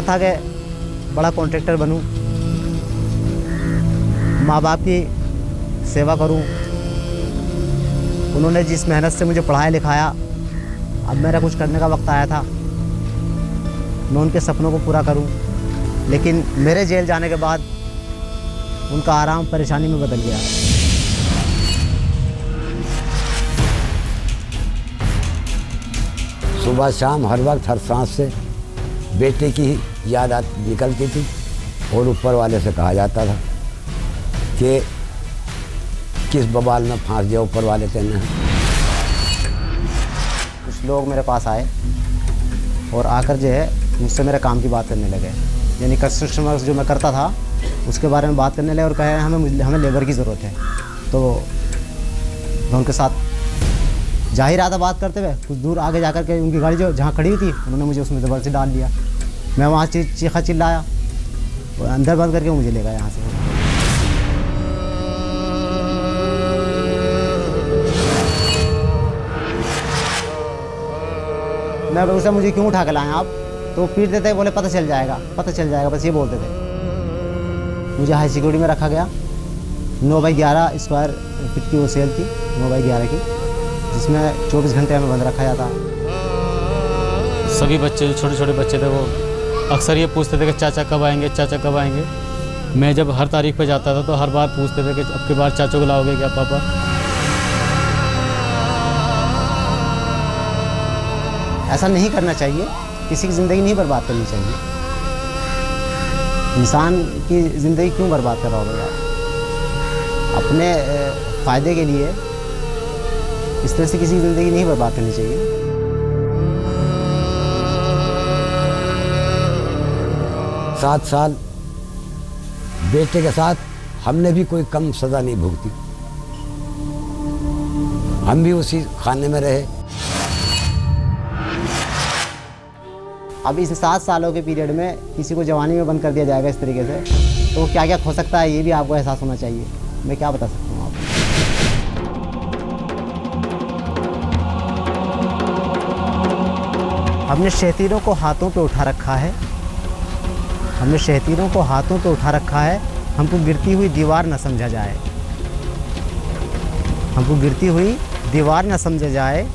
सपना था कि बड़ा कॉन्ट्रैक्टर बनूं, माँ बाप की सेवा करूं। उन्होंने जिस मेहनत से मुझे पढ़ाया लिखाया, अब मेरा कुछ करने का वक्त आया था, मैं उनके सपनों को पूरा करूं। लेकिन मेरे जेल जाने के बाद उनका आराम परेशानी में बदल गया। सुबह शाम हर वक्त हर सांस से बेटे की याद निकलती थी और ऊपर वाले से कहा जाता था कि किस बवाल में फांस दिया ऊपर वाले तेने। कुछ लोग मेरे पास आए और आकर जो है मुझसे मेरे काम की बात करने लगे, यानी कंस्ट्रक्शन वर्क जो मैं करता था उसके बारे में बात करने लगे और कहे हमें लेबर की ज़रूरत है। तो मैं उनके साथ जा ही रहा था बात करते हुए, कुछ दूर आगे जाकर के उनकी गाड़ी जो जहाँ खड़ी हुई थी उन्होंने मुझे उसमें ज़बरदस्ती डाल दिया। मैं वहाँ चीखा चिल्लाया और अंदर बंद करके मुझे ले गया यहाँ से। मैं उसे मुझे क्यों उठा के लाए आप, तो पीट देते, बोले पता चल जाएगा, बस ये बोलते थे। मुझे हाई सिक्योरिटी में रखा गया। 9/11 स्क्वायर फीट की वो सेल थी, 9/11 की, जिसमें 24 घंटे हमें बंद रखा जाता। सभी बच्चे जो छोटे छोटे बच्चे थे वो अक्सर ये पूछते थे कि चाचा कब आएंगे, चाचा कब आएंगे। मैं जब हर तारीख पे जाता था तो हर बार पूछते थे कि अब की बार चाचू को लाओगे क्या पापा। ऐसा नहीं करना चाहिए, किसी की ज़िंदगी नहीं बर्बाद करनी चाहिए। इंसान की ज़िंदगी क्यों बर्बाद कर रहा होगा यार? अपने फ़ायदे के लिए इस तरह से किसी की ज़िंदगी नहीं बर्बाद करनी चाहिए। 7 साल बेटे के साथ हमने भी कोई कम सज़ा नहीं भुगती, हम भी उसी खाने में रहे। अब इस 7 सालों के पीरियड में किसी को जवानी में बंद कर दिया जाएगा इस तरीके से, तो क्या क्या हो सकता है ये भी आपको एहसास होना चाहिए। मैं क्या बता सकता हूँ आपको। हमने शहतीरों को हाथों पे उठा रखा है, हमको गिरती हुई दीवार न समझा जाए,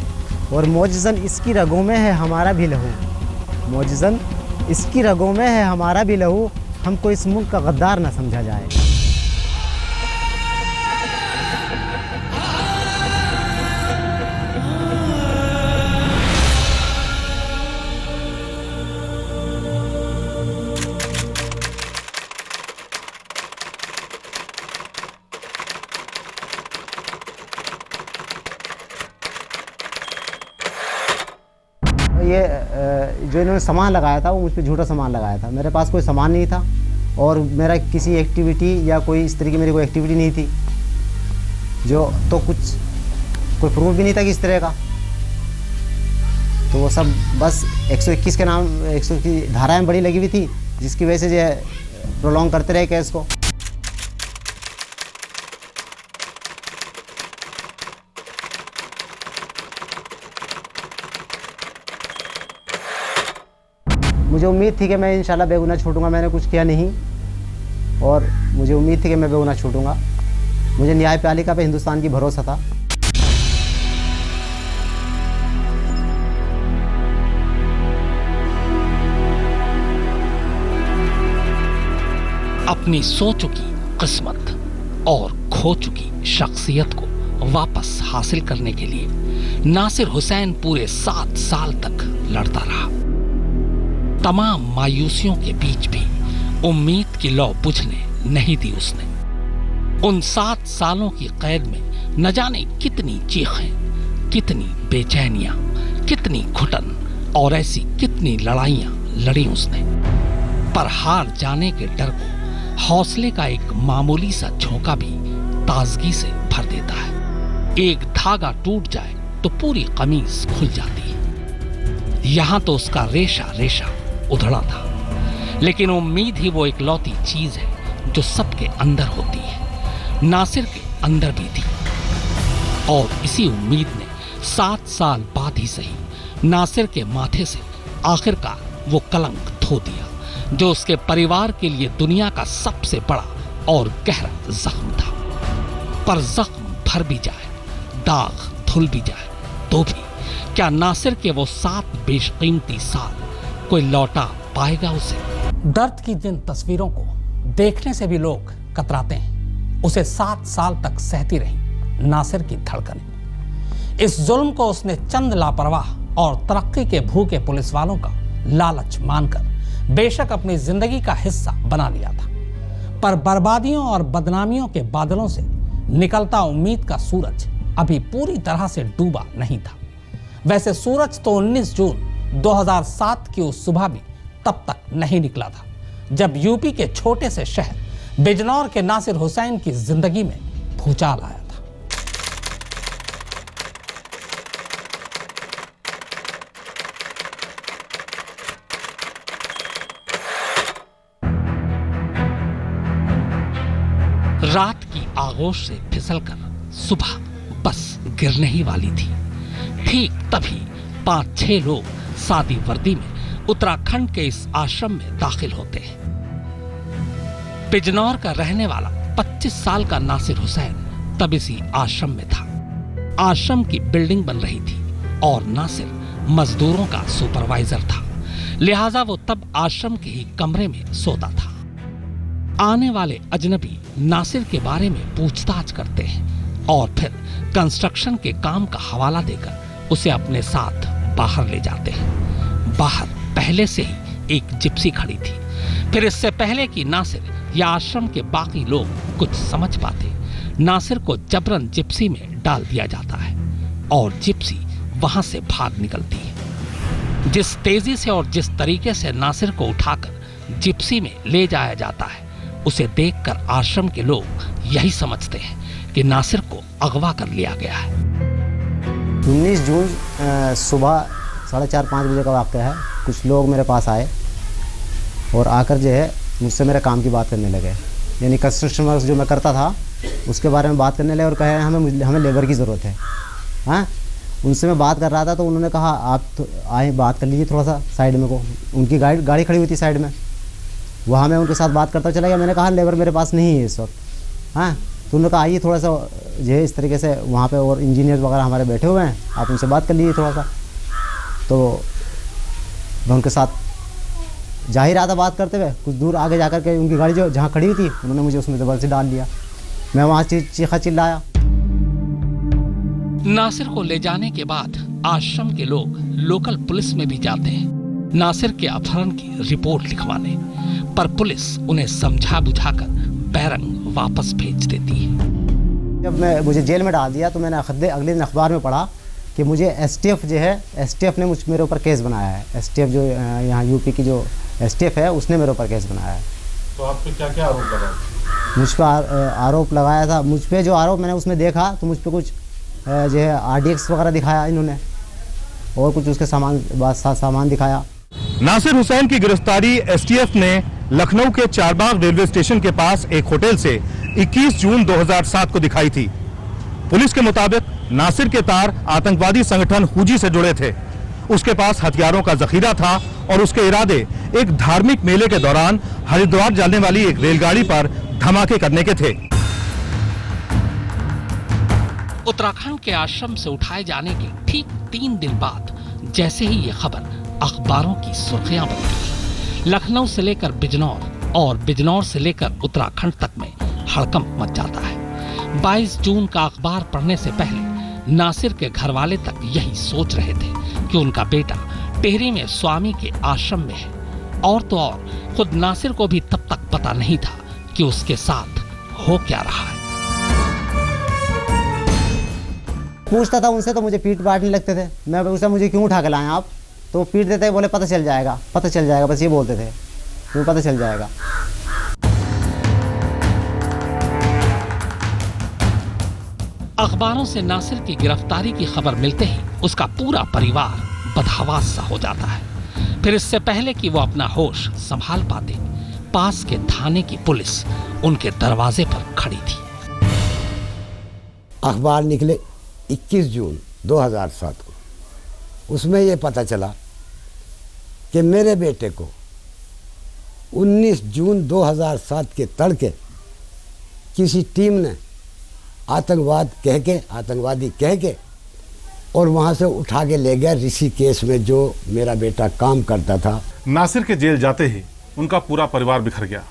और मौजज़न इसकी रगों में है हमारा भी लहू, हमको इस मुल्क का गद्दार न समझा जाए। ये जो इन्होंने सामान लगाया था वो मुझ पर झूठा सामान लगाया था। मेरे पास कोई सामान नहीं था और मेरा किसी एक्टिविटी या कोई इस तरह की मेरी कोई एक्टिविटी नहीं थी, जो तो कोई प्रूफ भी नहीं था कि इस तरह का। तो वो सब बस 121 के नाम 121 की धाराएं बड़ी लगी हुई थी, जिसकी वजह से जो प्रोलॉन्ग करते रहे केस को। मुझे उम्मीद थी कि मैं इंशाल्लाह बेगुनाह छूटूंगा, मैंने कुछ किया नहीं और मुझे उम्मीद थी कि मैं बेगुनाह छूटूंगा। मुझे न्यायपालिका पे हिंदुस्तान की भरोसा था। अपनी सो चुकी किस्मत और खो चुकी शख्सियत को वापस हासिल करने के लिए नासिर हुसैन पूरे 7 साल तक लड़ता रहा। तमाम मायूसियों के बीच भी उम्मीद की लौ बुझने नहीं दी उसने। उन 7 सालों की कैद में न जाने कितनी चीखें, कितनी बेचैनियां, कितनी घुटन और ऐसी कितनी लड़ाइयां लड़ी उसने। पर हार जाने के डर को हौसले का एक मामूली सा झोंका भी ताजगी से भर देता है। एक धागा टूट जाए तो पूरी कमीज खुल जाती है। यहां तो उसका रेशा रेशा उधड़ा था, लेकिन उम्मीद ही वो इकलौती चीज है जो सबके अंदर होती है। नासिर के अंदर भी थी और इसी उम्मीद ने 7 साल बाद ही सही नासिर के माथे से आखिरकार वो कलंक धो दिया। जो उसके परिवार के लिए दुनिया का सबसे बड़ा और गहरा जख्म था। पर जख्म भर भी जाए, दाग धुल भी जाए, तो भी क्या नासिर के वो 7 बेशकीमती साल कोई लौटा पाएगा उसे? दर्द की जिन तस्वीरों को देखने से भी लोग कतराते हैं, उसे 7 साल तक सहती रही नासिर की धड़कनें। इस जुल्म को उसने चंद लापरवाह और तरक्की के भूखे पुलिस वालों का लालच मानकर बेशक अपनी जिंदगी का हिस्सा बना लिया था, पर बर्बादियों और बदनामियों के बादलों से निकलता उम्मीद का सूरज अभी पूरी तरह से डूबा नहीं था। वैसे सूरज तो 19 जून 2007 की उस सुबह भी तब तक नहीं निकला था, जब यूपी के छोटे से शहर बिजनौर के नासिर हुसैन की जिंदगी में भूचाल आया था। रात की आगोश से फिसलकर सुबह बस गिरने ही वाली थी। ठीक तभी 5-6 लोग सादी वर्दी में उत्तराखंड के इस आश्रम में दाखिल होते हैं। बिजनौर का रहने वाला 25 साल का नासिर हुसैन तब इसी आश्रम में था। आश्रम की बिल्डिंग बन रही थी और नासिर मजदूरों का सुपरवाइजर था, लिहाजा वो तब आश्रम के ही कमरे में सोता था। आने वाले अजनबी नासिर के बारे में पूछताछ करते हैं और फिर कंस्ट्रक्शन के काम का हवाला देकर उसे अपने साथ बाहर ले जाते हैं। बाहर पहले से ही एक जिप्सी खड़ी थी। फिर इससे पहले कि नासिर या आश्रम के बाकी लोग कुछ समझ पाते, नासिर को जबरन जिप्सी में डाल दिया जाता है और जिप्सी वहां से भाग निकलती है। जिस तेजी से और जिस तरीके से नासिर को उठाकर जिप्सी में ले जाया जाता है, उसे देखकर आश्रम के लोग यही समझते हैं कि नासिर को अगवा कर लिया गया है। 19 जून सुबह 4:30-5 बजे का वाक़या है। कुछ लोग मेरे पास आए और आकर जो है मुझसे मेरे काम की बात करने लगे, यानी कंस्ट्रक्शन वर्क जो मैं करता था उसके बारे में बात करने लगे और कहे हमें लेबर की ज़रूरत है। हाँ, उनसे मैं बात कर रहा था तो उन्होंने कहा आप तो आए बात कर लीजिए थोड़ा सा साइड में को। उनकी गाड़ी खड़ी हुई थी साइड में, वहाँ मैं उनके साथ बात करता चला गया। मैंने कहा लेबर मेरे पास नहीं है इस वक्त। हाँ, तो उन्होंने कहा आइए थोड़ा सा जो है इस तरीके से वहाँ पे और इंजीनियर वगैरह हमारे बैठे हुए हैं, आप उनसे बात कर लीजिए थोड़ा सा। तो मैं उनके साथ जा ही रहा था बात करते हुए, कुछ दूर आगे जाकर के उनकी गाड़ी जो जहाँ खड़ी हुई थी उन्होंने मुझे उसमें ज़बरदस्ती डाल दिया। मैं वहाँ चीखा चिल्लाया। नासिर को ले जाने के बाद आश्रम के लोग लोकल पुलिस में भी जाते हैं नासिर के अपहरण की रिपोर्ट लिखवाने, पर पुलिस उन्हें समझा बुझाकर बैरंग वापस भेज देती है। जब मुझे जेल में डाल दिया तो मैंने अगले दिन अखबार में पढ़ा कि मुझे एसटीएफ जो है, एसटीएफ ने मेरे ऊपर केस बनाया है। एसटीएफ जो यहाँ यूपी की जो एसटीएफ है उसने मेरे ऊपर केस बनाया है। तो आप पे क्या क्या आरोप लगाया? मुझ पर आरोप लगाया था। मुझ पे जो आरोप मैंने उसमें देखा तो मुझ पे कुछ जो है आरडीएक्स वगैरह दिखाया इन्होंने और कुछ उसके सामान दिखाया। नासिर हुसैन की गिरफ्तारी एसटीएफ ने लखनऊ के चारबाग रेलवे स्टेशन के पास एक होटल से 21 जून 2007 को दिखाई थी। पुलिस के मुताबिक नासिर के तार आतंकवादी संगठन हुजी से जुड़े थे। उसके पास हथियारों का जखीरा था और उसके इरादे एक धार्मिक मेले के दौरान हरिद्वार जाने वाली एक रेलगाड़ी पर धमाके करने के थे। उत्तराखंड के आश्रम से उठाए जाने के ठीक 3 दिन बाद जैसे ही ये खबर अखबारों की सुर्खियां बनती, लखनऊ से लेकर बिजनौर और बिजनौर से लेकर उत्तराखंड तक में हड़कंप मच जाता है। 22 जून का अखबार पढ़ने से पहले नासिर के घर वाले तक यही सोच रहे थे कि उनका बेटा टिहरी में स्वामी के आश्रम में है, और तो और खुद नासिर को भी तब तक पता नहीं था कि उसके साथ हो क्या रहा है। पूछता था उनसे तो मुझे पीट पाटने लगते थे। मैं पूछता मुझे क्यों उठा के लाए आप, तो पीट देते, बोले पता चल जाएगा, बस ये बोलते थे, तुम्हें पता चल जाएगा। अखबारों से नासिर की गिरफ्तारी की खबर मिलते ही उसका पूरा परिवार बदहवास सा हो जाता है। फिर इससे पहले कि वो अपना होश संभाल पाते, पास के थाने की पुलिस उनके दरवाजे पर खड़ी थी। अखबार निकले 21 जून 2007 को, उसमें ये पता चला कि मेरे बेटे को 19 जून 2007 के तड़के किसी टीम ने आतंकवादी कह के और वहाँ से उठा के ले गया ऋषिकेश में, जो मेरा बेटा काम करता था। नासिर के जेल जाते ही उनका पूरा परिवार बिखर गया।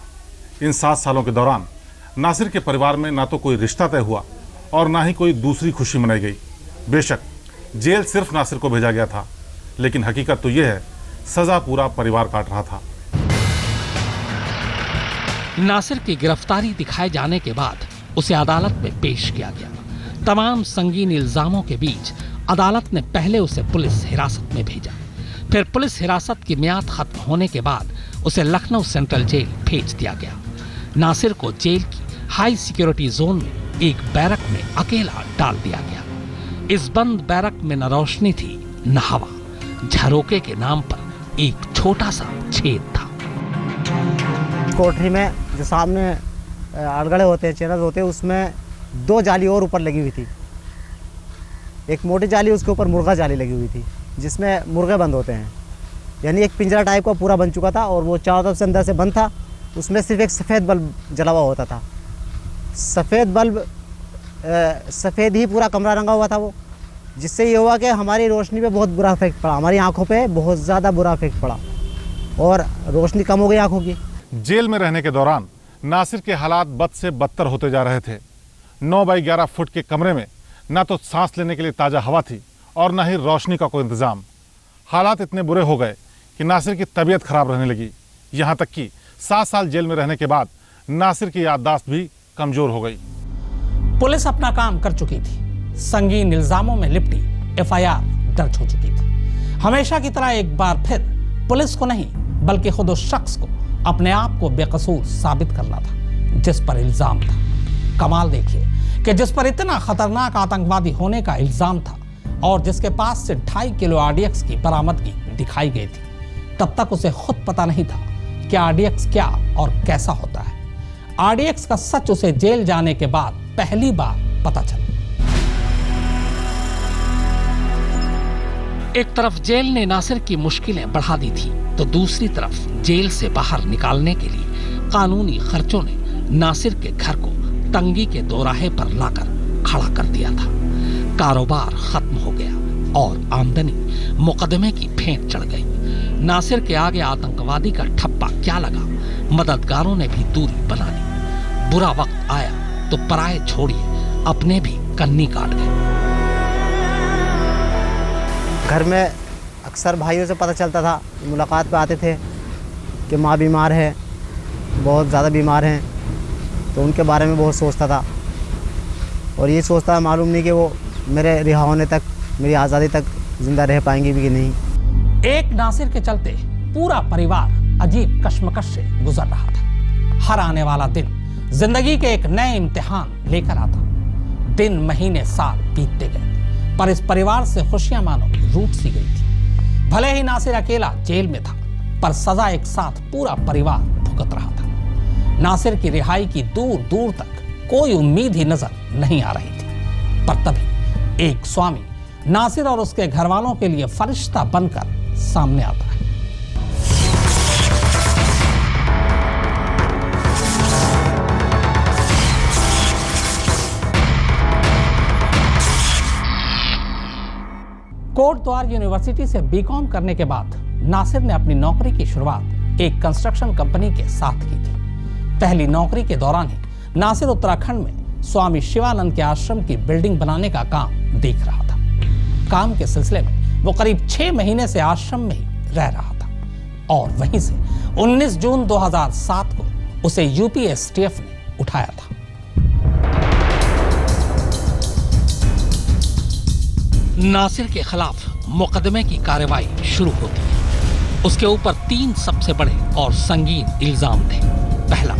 इन 7 सालों के दौरान नासिर के परिवार में ना तो कोई रिश्ता तय हुआ और ना ही कोई दूसरी खुशी मनाई गई। बेशक जेल सिर्फ नासिर को भेजा गया था, लेकिन हकीकत तो यह है सजा पूरा परिवार काट रहा था। नासिर की गिरफ्तारी दिखाए जाने के बाद उसे अदालत में पेश किया गया। तमाम संगीन इल्जामों के बीच अदालत ने पहले उसे पुलिस हिरासत में भेजा, फिर पुलिस हिरासत की मियाद खत्म होने के बाद उसे लखनऊ सेंट्रल जेल भेज दिया गया। नासिर को जेल की हाई सिक्योरिटी जोन में एक बैरक में अकेला डाल दिया गया। इस बंद बैरक में न रोशनी थी न हवा। झरोके के नाम पर एक छोटा सा छेद था। कोठरी में जो सामने अड़गड़े होते हैं, चैनल होते हैं, उसमें 2 जाली और ऊपर लगी हुई थी। एक मोटी जाली, उसके ऊपर मुर्गा जाली लगी हुई थी, जिसमें मुर्गे बंद होते हैं। यानी एक पिंजरा टाइप का पूरा बन चुका था और वो चारों तरफ से अंदर से बंद था। उसमें सिर्फ एक सफ़ेद बल्ब जला हुआ होता था। सफ़ेद बल्ब, सफ़ेद ही पूरा कमरा रंगा हुआ था वो, जिससे ये हुआ कि हमारी रोशनी पे बहुत बुरा इफेक्ट पड़ा, हमारी आंखों पे बहुत ज़्यादा बुरा इफेक्ट पड़ा और रोशनी कम हो गई आंखों की। जेल में रहने के दौरान नासिर के हालात बद से बदतर होते जा रहे थे। 9 बाई 11 फुट के कमरे में ना तो सांस लेने के लिए ताज़ा हवा थी और ना ही रोशनी का कोई इंतज़ाम। हालात इतने बुरे हो गए कि नासिर की तबीयत खराब रहने लगी। यहाँ तक कि 7 साल जेल में रहने के बाद नासिर की याददाश्त भी कमज़ोर हो गई। पुलिस अपना काम कर चुकी थी। संगीन इल्जामों में लिपटी FIR दर्ज हो चुकी थी। हमेशा की तरह एक बार फिर पुलिस को नहीं बल्कि खुद उस शख्स को अपने आप को बेकसूर साबित करना था जिस पर इल्जाम था। कमाल देखिए कि जिस पर इतना खतरनाक आतंकवादी होने का इल्जाम था और जिसके पास से 2.5 किलो RDX की बरामदगी दिखाई गई थी, तब तक उसे खुद पता नहीं था कि RDX क्या और कैसा होता है। RDX का सच उसे जेल जाने के बाद पहली बार पता चला। एक तरफ जेल ने नासिर की मुश्किलें बढ़ा दी थी, तो दूसरी तरफ जेल से बाहर निकालने के लिए कानूनी खर्चों ने नासिर के घर को तंगी के दोराहे पर लाकर खड़ा कर दिया था। कारोबार खत्म हो गया और आमदनी मुकदमे की भेंट चढ़ गई। नासिर के आगे आतंकवादी का ठप्पा क्या लगा, मददगारों ने भी दूरी बना ली। बुरा वक्त आया तो पराए छोड़िए अपने भी कन्नी काट गए। घर में अक्सर भाइयों से पता चलता था, मुलाकात पे आते थे कि माँ बीमार है, बहुत ज़्यादा बीमार हैं, तो उनके बारे में बहुत सोचता था और ये सोचता था मालूम नहीं कि वो मेरे रिहा होने तक, मेरी आज़ादी तक ज़िंदा रह पाएंगी भी कि नहीं। एक नासिर के चलते पूरा परिवार अजीब कश्मकश से गुजर रहा था। हर आने वाला दिन जिंदगी के एक नए इम्तिहान लेकर आता। दिन, महीने, साल बीतते गए, पर इस परिवार से खुशियां मानो रूठ सी गई थी। भले ही नासिर अकेला जेल में था, पर सजा एक साथ पूरा परिवार भुगत रहा था। नासिर की रिहाई की दूर दूर तक कोई उम्मीद ही नजर नहीं आ रही थी, पर तभी एक स्वामी नासिर और उसके घर वालों के लिए फरिश्ता बनकर सामने आता है। कोटद्वार यूनिवर्सिटी से B.Com करने के बाद नासिर ने अपनी नौकरी की शुरुआत एक कंस्ट्रक्शन कंपनी के साथ की थी। पहली नौकरी के दौरान ही नासिर उत्तराखंड में स्वामी शिवानंद के आश्रम की बिल्डिंग बनाने का काम देख रहा था। काम के सिलसिले में वो करीब 6 महीने से आश्रम में ही रह रहा था और वहीं से 19 जून 2007 को उसे यूपी STF ने उठाया था। नासिर के खिलाफ मुकदमे की कार्रवाई शुरू होती है। उसके ऊपर 3 सबसे बड़े और संगीन इल्जाम थे। पहला,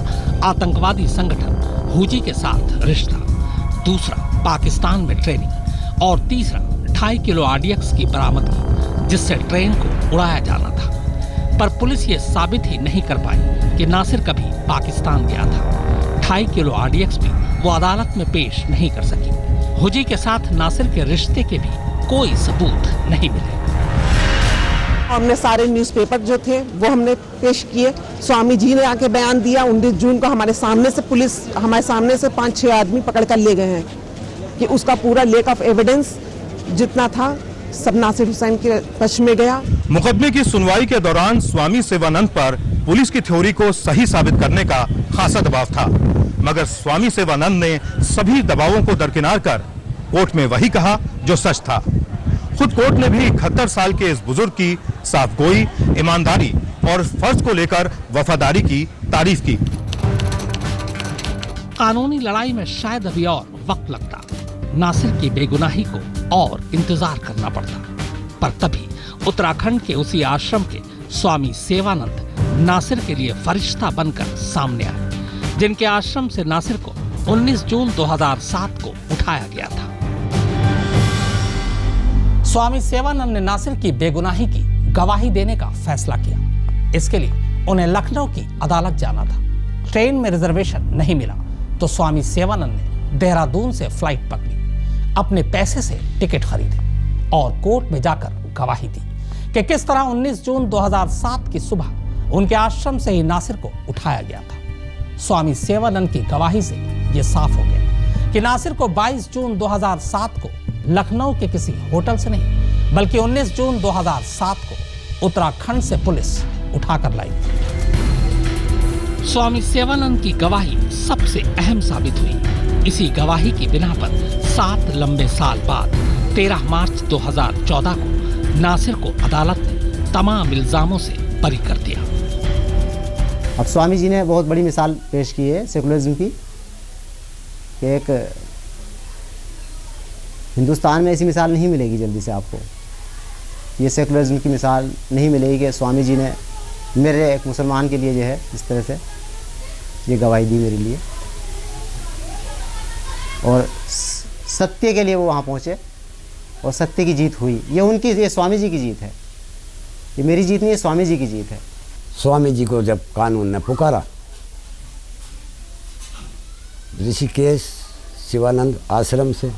आतंकवादी संगठन हुजी के साथ रिश्ता, दूसरा, पाकिस्तान में ट्रेनिंग और तीसरा, 2.5 किलो RDX की बरामदगी जिससे ट्रेन को उड़ाया जाना था। पर पुलिस ये साबित ही नहीं कर पाई कि नासिर कभी पाकिस्तान गया था। 2.5 किलो RDX भी वो अदालत में पेश नहीं कर सकी। हुजी के साथ नासिर के रिश्ते के भी कोई सबूत नहीं मिले। हमने सारे न्यूज़पेपर जो थे वो हमने पेश किए। स्वामी जी ने आके बयान दिया। 19 जून को हमारे सामने से पुलिस हमारे सामने से 5-6 आदमी पकड़ कर ले गए हैं कि उसका पूरा लेक ऑफ एविडेंस जितना था सब नासिर हुसैन के पक्ष में गया। मुकदमे की सुनवाई के दौरान स्वामी सेवानंद पर पुलिस की थ्योरी को सही साबित करने का खासा दबाव था, मगर स्वामी सेवानंद ने सभी दबावों को दरकिनार कर कोर्ट में वही कहा जो सच था। खुद कोर्ट ने भी 71 साल के इस बुजुर्ग की साफगोई, ईमानदारी और फर्ज को लेकर वफादारी की तारीफ की। कानूनी लड़ाई में शायद अभी और वक्त लगता, नासिर की बेगुनाही को और इंतजार करना पड़ता, पर तभी उत्तराखंड के उसी आश्रम के स्वामी सेवानंद नासिर के लिए फरिश्ता बनकर सामने आए, जिनके आश्रम से नासिर को 19 जून 2007 को उठाया गया था। स्वामी सेवानंद ने नासिर की बेगुनाही की गवाही देने का फैसला किया। इसके लिए उन्हें लखनऊ की अदालत जाना था। ट्रेन में रिजर्वेशन नहीं मिला तो स्वामी सेवानंद ने देहरादून से फ्लाइट पकड़ी, अपने पैसे से टिकट खरीदे और कोर्ट में जाकर गवाही दी कि किस तरह 19 जून 2007 की सुबह उनके आश्रम से ही नासिर को उठाया गया था। स्वामी सेवानंद की गवाही से यह साफ हो गया कि नासिर को 22 जून 2007 को लखनऊ के किसी होटल से नहीं बल्कि 19 जून 2007 को उत्तराखंड से पुलिस उठाकर लाई। स्वामी सेवानंद की गवाही सबसे अहम साबित हुई। इसी गवाही की बिना पर 7 लंबे साल बाद 13 मार्च 2014 को नासिर को अदालत ने तमाम इल्जामों से बरी कर दिया। अब स्वामी जी ने बहुत बड़ी मिसाल पेश की है सेकुलरिज्म की, कि एक हिंदुस्तान में ऐसी मिसाल नहीं मिलेगी जल्दी से आपको। ये सेकुलरिज्म की मिसाल नहीं मिलेगी कि स्वामी जी ने मेरे एक मुसलमान के लिए जो है इस तरह से ये गवाही दी मेरे लिए, और सत्य के लिए वो वहाँ पहुँचे और सत्य की जीत हुई। ये उनकी, ये स्वामी जी की जीत है, ये मेरी जीत नहीं है, स्वामी जी की जीत है। स्वामी जी को जब कानून ने पुकारा, ऋषिकेश शिवानंद आश्रम से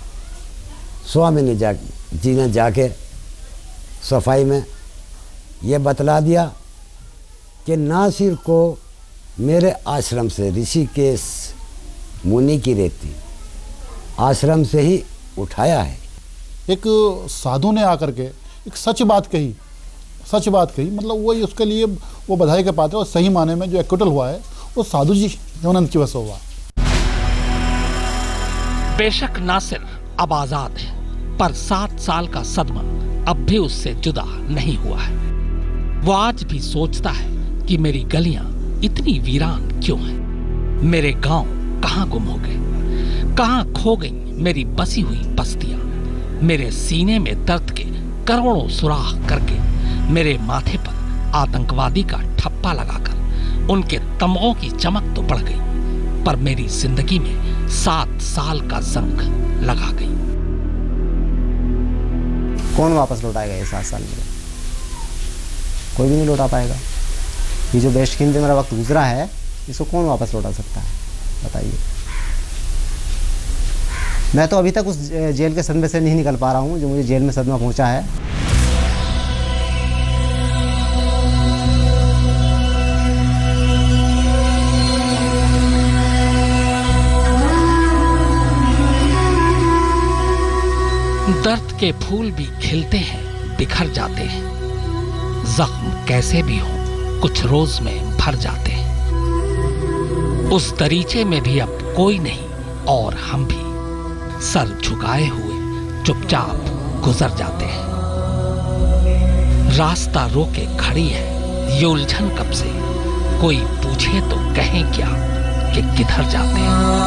स्वामी जी ने जाके सफाई में ये बतला दिया कि नासिर को मेरे आश्रम से, ऋषिकेश मुनि की रेती आश्रम से ही उठाया है। एक साधु ने आकर के एक सच बात कही, मतलब वही उसके लिए वो बधाई के पात्र, और सही माने में जो एक्विटल हुआ है वो साधु जी सेवानंद की वजह से हुआ। बेशक नासिर अब आजाद है, पर 7 साल का सदमा अब भी उससे जुदा नहीं हुआ है। वो आज भी सोचता है कि मेरी गलियां इतनी वीरान क्यों हैं? मेरे गांव कहां गुम हो गए? कहां खो गई मेरी बसी हुई बस्तियां? मेरे सीने में दर्द के करोड़ों सुराख करके मेरे माथे पर आतंकवादी का ठप्पा लगाकर उनके तमगों की चमक तो बढ़ गई, पर मेरी जिंदगी में 7 साल का जंग लगा गई। कौन वापस लौटाएगा ये 7 साल में? कोई भी नहीं लौटा पाएगा। ये जो बेशकीमती मेरा वक्त गुजरा है, इसको कौन वापस लौटा सकता है बताइए? मैं तो अभी तक उस जेल के सदमे से नहीं निकल पा रहा हूँ जो मुझे जेल में सदमा पहुँचा है। दर्द के फूल भी खिलते हैं, बिखर जाते हैं। जख्म कैसे भी हो, कुछ रोज में भर जाते हैं। उस दरीचे में भी अब कोई नहीं और हम भी सर झुकाए हुए चुपचाप गुजर जाते हैं। रास्ता रोके खड़ी है ये उलझन कब से, कोई पूछे तो कहें क्या कि किधर जाते हैं।